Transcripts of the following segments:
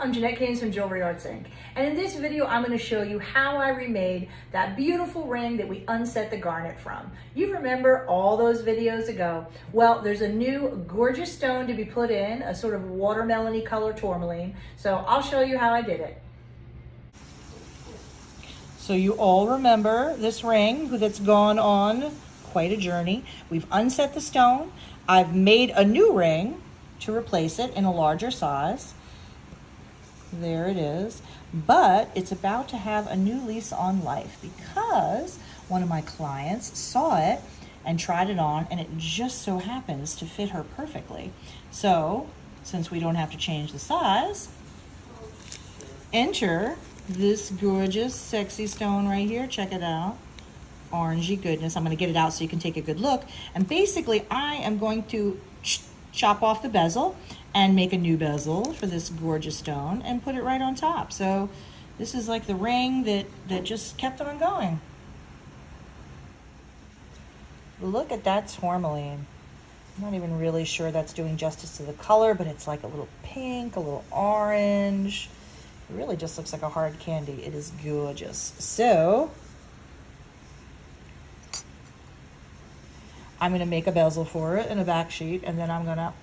I'm Jeanette Keynes from Jewelry Arts Inc. And in this video, I'm going to show you how I remade that beautiful ring that we unset the garnet from. You remember all those videos ago? Well, there's a new gorgeous stone to be put in, a sort of watermelon-y color tourmaline. So I'll show you how I did it. So you all remember this ring that's gone on quite a journey. We've unset the stone. I've made a new ring to replace it in a larger size. There it is. But it's about to have a new lease on life because one of my clients saw it and tried it on, and it just so happens to fit her perfectly. So since we don't have to change the size, enter this gorgeous, sexy stone right here. Check it out. Orangey goodness. I'm going to get it out so you can take a good look. And basically, I am going to chop off the bezel and make a new bezel for this gorgeous stone and put it right on top. So this is like the ring that just kept on going. Look at that tourmaline. I'm not even really sure that's doing justice to the color, but it's like a little pink, a little orange. It really just looks like a hard candy. It is gorgeous. So I'm going to make a bezel for it and a back sheet, and then I'm going to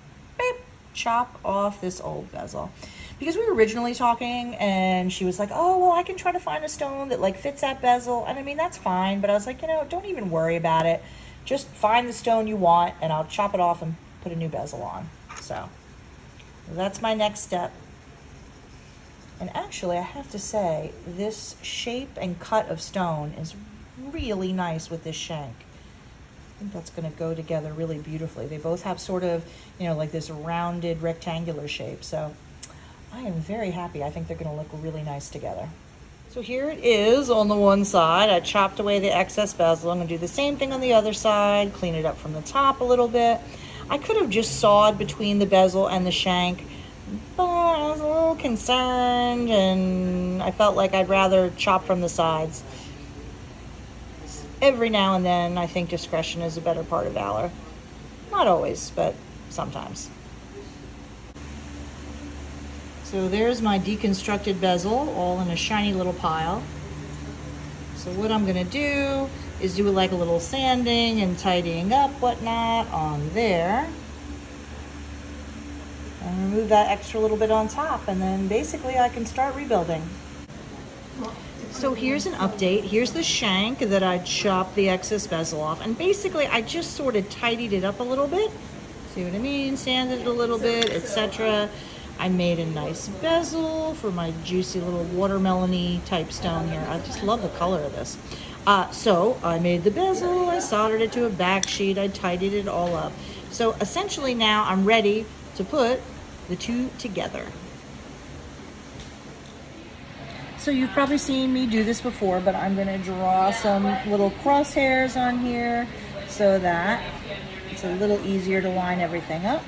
chop off this old bezel. Because we were originally talking and she was like, oh, well, I can try to find a stone that like fits that bezel. And I mean, that's fine, but I was like, you know, don't even worry about it. Just find the stone you want and I'll chop it off and put a new bezel on. So that's my next step. And actually, I have to say, this shape and cut of stone is really nice with this shank. I think that's going to go together really beautifully. They both have sort of, you know, like this rounded rectangular shape. So I am very happy. I think they're going to look really nice together. So here it is on the one side. I chopped away the excess bezel. I'm going to do the same thing on the other side, clean it up from the top a little bit. I could have just sawed between the bezel and the shank, but I was a little concerned and I felt like I'd rather chop from the sides. Every now and then, I think discretion is a better part of valor. Not always, but sometimes. So there's my deconstructed bezel, all in a shiny little pile. So what I'm gonna do is do like a little sanding and tidying up, whatnot, on there. And remove that extra little bit on top, and then basically I can start rebuilding. So here's an update. Here's the shank that I chopped the excess bezel off. And basically, I just sort of tidied it up a little bit. See what I mean? Sanded it a little bit, etc. I made a nice bezel for my juicy little watermelon-y type stone here. I just love the color of this. So I made the bezel, I soldered it to a back sheet, I tidied it all up. So essentially now I'm ready to put the two together. So you've probably seen me do this before, but I'm going to draw some little crosshairs on here so that it's a little easier to line everything up.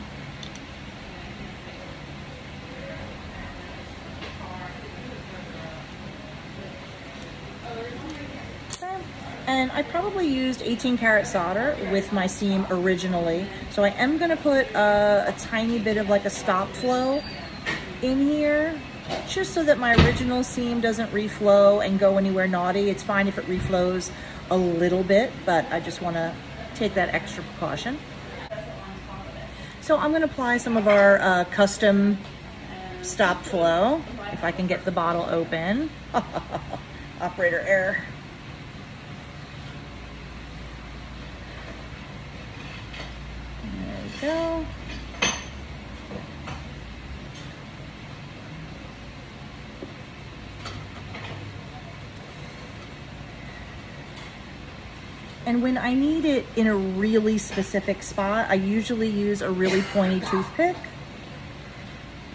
Okay. And I probably used 18 karat solder with my seam originally. So I am going to put a tiny bit of like a stop flow in here, just so that my original seam doesn't reflow and go anywhere naughty. It's fine if it reflows a little bit, but I just want to take that extra precaution. So I'm going to apply some of our custom stop flow, if I can get the bottle open. Operator error. There we go. And when I need it in a really specific spot, I usually use a really pointy toothpick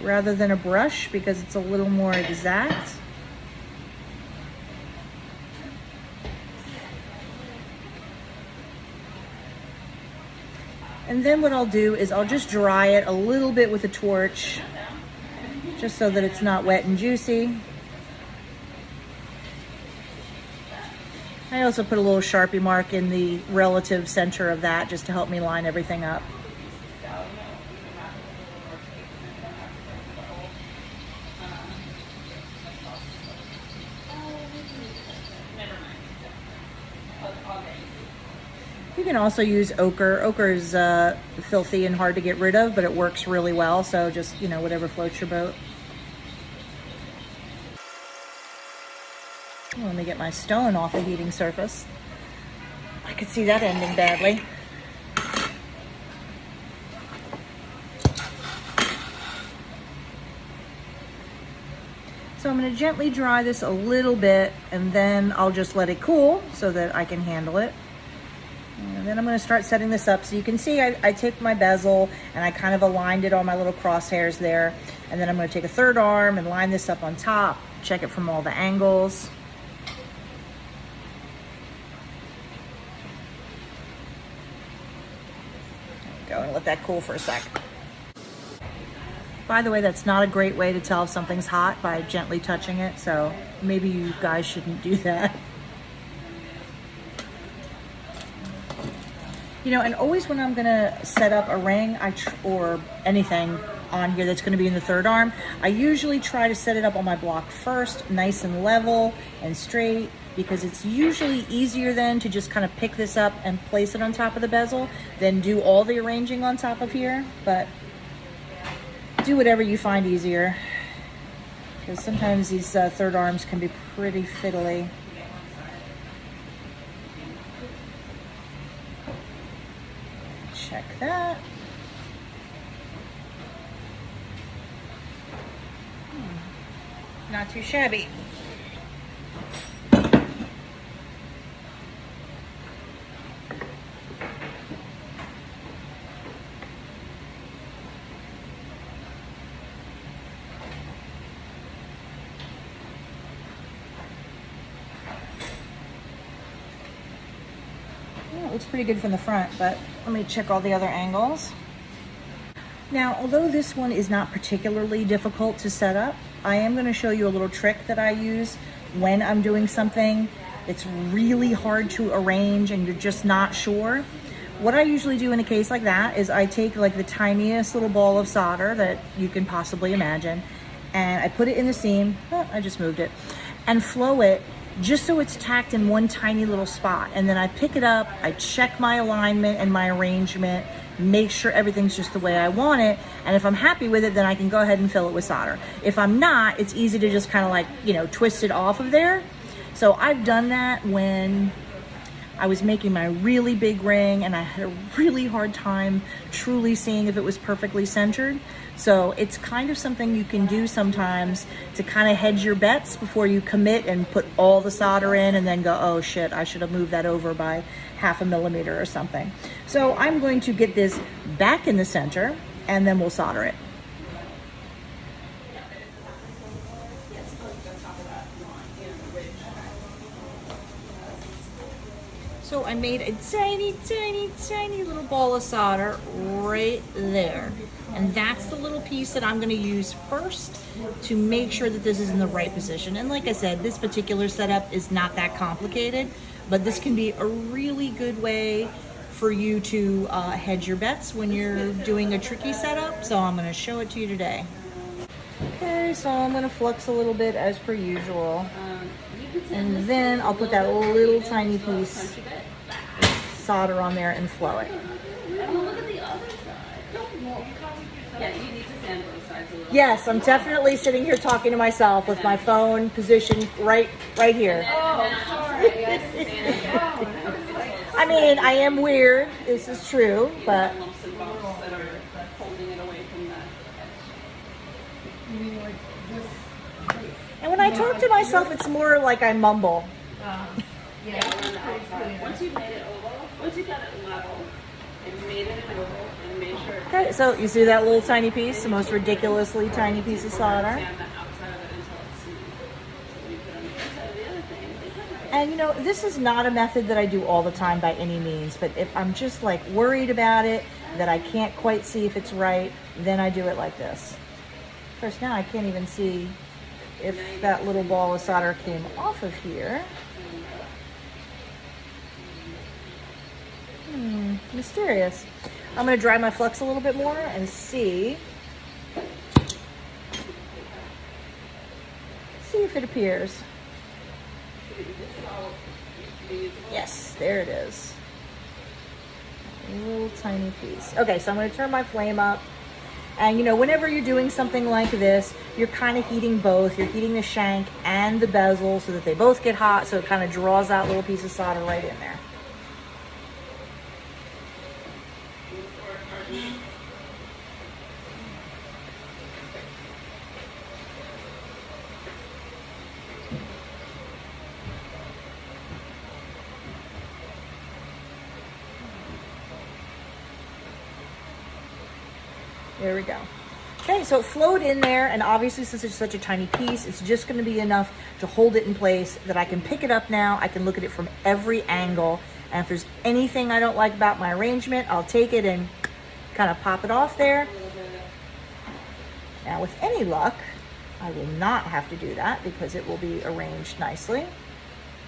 rather than a brush because it's a little more exact. And then what I'll do is I'll just dry it a little bit with a torch, just so that it's not wet and juicy. I also put a little Sharpie mark in the relative center of that just to help me line everything up. can also use ochre. Ochre is filthy and hard to get rid of, but it works really well. So just, you know, whatever floats your boat. Let me get my stone off the heating surface. I could see that ending badly. So I'm going to gently dry this a little bit, and then I'll just let it cool so that I can handle it. And then I'm going to start setting this up. So you can see I take my bezel and I kind of aligned it on my little crosshairs there. And then I'm going to take a third arm and line this up on top, check it from all the angles. There we go, and let that cool for a sec. By the way, that's not a great way to tell if something's hot, by gently touching it, so maybe you guys shouldn't do that. You know, and always when I'm gonna set up a ring or anything on here that's gonna be in the third arm, I usually try to set it up on my block first, nice and level and straight, because it's usually easier then to just kind of pick this up and place it on top of the bezel than do all the arranging on top of here. But do whatever you find easier, because sometimes these third arms can be pretty fiddly. Check that. Not too shabby. It looks pretty good from the front, but let me check all the other angles. Now, although this one is not particularly difficult to set up, I am going to show you a little trick that I use when I'm doing something that's really hard to arrange and you're just not sure. What I usually do in a case like that is I take like the tiniest little ball of solder that you can possibly imagine, and I put it in the seam, I just moved it, and flow it just so it's tacked in one tiny little spot. And then I pick it up, I check my alignment and my arrangement, make sure everything's just the way I want it. And if I'm happy with it, then I can go ahead and fill it with solder. If I'm not, it's easy to just kind of like, you know, twist it off of there. So I've done that when I was making my really big ring and I had a really hard time truly seeing if it was perfectly centered. So it's kind of something you can do sometimes to kind of hedge your bets before you commit and put all the solder in and then go, oh shit, I should have moved that over by 0.5 millimeter or something. So I'm going to get this back in the center and then we'll solder it. So I made a tiny, tiny, tiny little ball of solder right there. And that's the little piece that I'm gonna use first to make sure that this is in the right position. And like I said, this particular setup is not that complicated, but this can be a really good way for you to hedge your bets when you're doing a tricky setup. So I'm gonna show it to you today. Okay, so I'm gonna flux a little bit as per usual. And then I'll put that little tiny piece of solder on there and flow it. Yeah, you need to sand both sides a little. Yes, I'm definitely sitting here talking to myself with my phone positioned right here. Oh, sorry. I mean, I am weird. This is true, but Lumps and bumps that are holding it away from the edge. and when I talk to myself, it's more like I mumble. Yeah, on the outside. Once you've made it oval, once you've got it level, and made it an oval, and made sure. Okay, so you see that little tiny piece, the most ridiculously tiny piece of solder. Sand the outside of it until it's smooth. So you put on the inside of the other thing. And you know, this is not a method that I do all the time by any means, but if I'm just like worried about it, that I can't quite see if it's right, then I do it like this. Of course, now I can't even see if that little ball of solder came off of here. Mysterious. I'm going to dry my flux a little bit more and see if it appears. Yes, there it is. A little tiny piece. Okay, so I'm going to turn my flame up. And you know, whenever you're doing something like this, you're kind of heating both. You're heating the shank and the bezel so that they both get hot, so it kind of draws that little piece of solder right in there. There we go. Okay, so it flowed in there, and obviously since it's such a tiny piece, it's just gonna be enough to hold it in place that I can pick it up now. I can look at it from every angle, and if there's anything I don't like about my arrangement, I'll take it and kind of pop it off there. Now with any luck, I will not have to do that because it will be arranged nicely.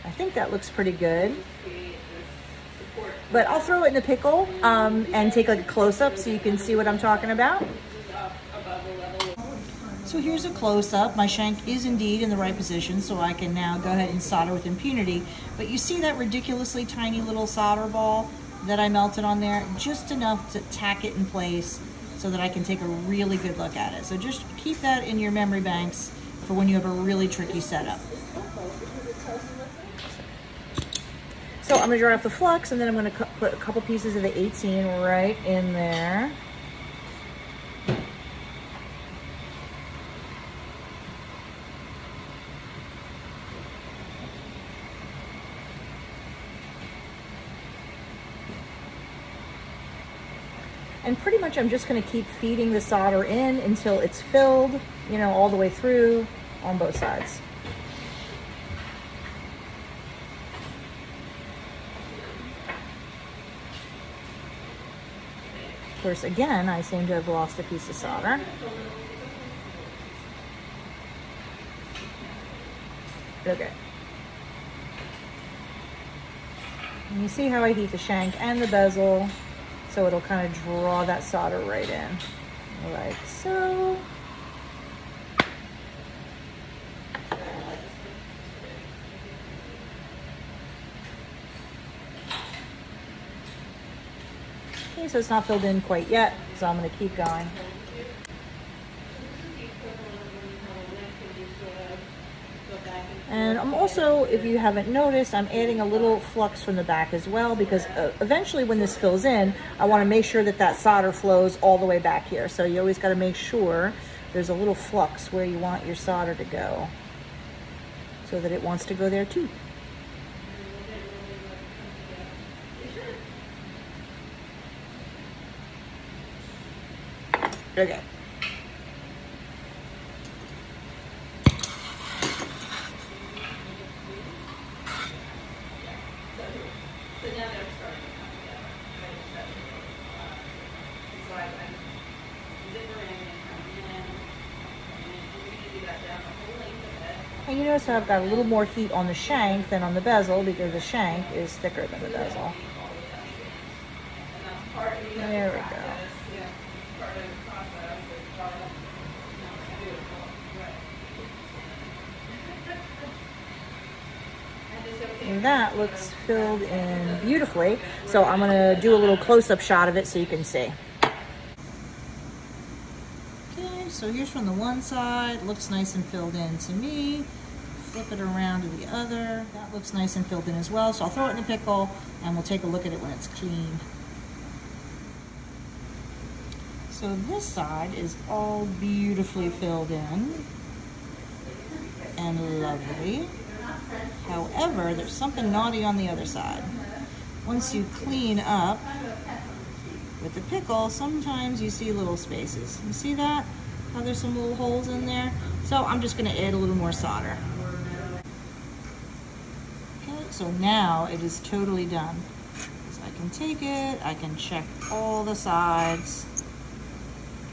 I think that looks pretty good. But I'll throw it in the pickle and take like a close-up so you can see what I'm talking about. So here's a close-up. My shank is indeed in the right position, so I can now go ahead and solder with impunity. But you see that ridiculously tiny little solder ball that I melted on there? Just enough to tack it in place so that I can take a really good look at it. So just keep that in your memory banks for when you have a really tricky setup. So I'm gonna dry off the flux, and then I'm gonna put a couple pieces of the 18 right in there. And pretty much I'm just gonna keep feeding the solder in until it's filled, you know, all the way through on both sides. Of course, again, I seem to have lost a piece of solder. Okay. And you see how I heat the shank and the bezel, so it'll kind of draw that solder right in, like so. Okay, so it's not filled in quite yet, so I'm going to keep going. And I'm also, if you haven't noticed, I'm adding a little flux from the back as well, because eventually when this fills in, I want to make sure that that solder flows all the way back here. So you always got to make sure there's a little flux where you want your solder to go, so that it wants to go there too. Okay. And you notice how I've got a little more heat on the shank than on the bezel, because the shank is thicker than the bezel. There we go. And that looks filled in beautifully. So I'm going to do a little close-up shot of it so you can see. Okay, so here's from the one side. Looks nice and filled in to me. Flip it around to the other. That looks nice and filled in as well. So I'll throw it in a pickle and we'll take a look at it when it's clean. So this side is all beautifully filled in and lovely. However, there's something naughty on the other side. Once you clean up with the pickle, sometimes you see little spaces. You see that? How there's some little holes in there? So I'm just gonna add a little more solder. Okay, so now it is totally done. So I can take it, I can check all the sides.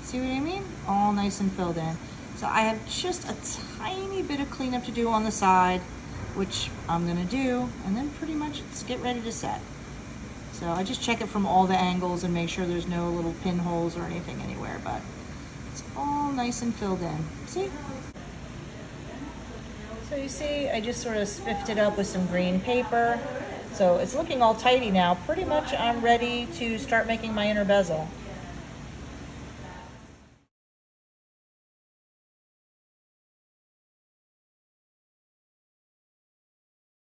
See what I mean? All nice and filled in. So I have just a tiny bit of cleanup to do on the side, which I'm gonna do, and then pretty much let's get ready to set. So I just check it from all the angles and make sure there's no little pinholes or anything anywhere, but it's all nice and filled in. See? So you see, I just sort of spiffed it up with some green paper So it's looking all tidy now. Pretty much I'm ready to start making my inner bezel.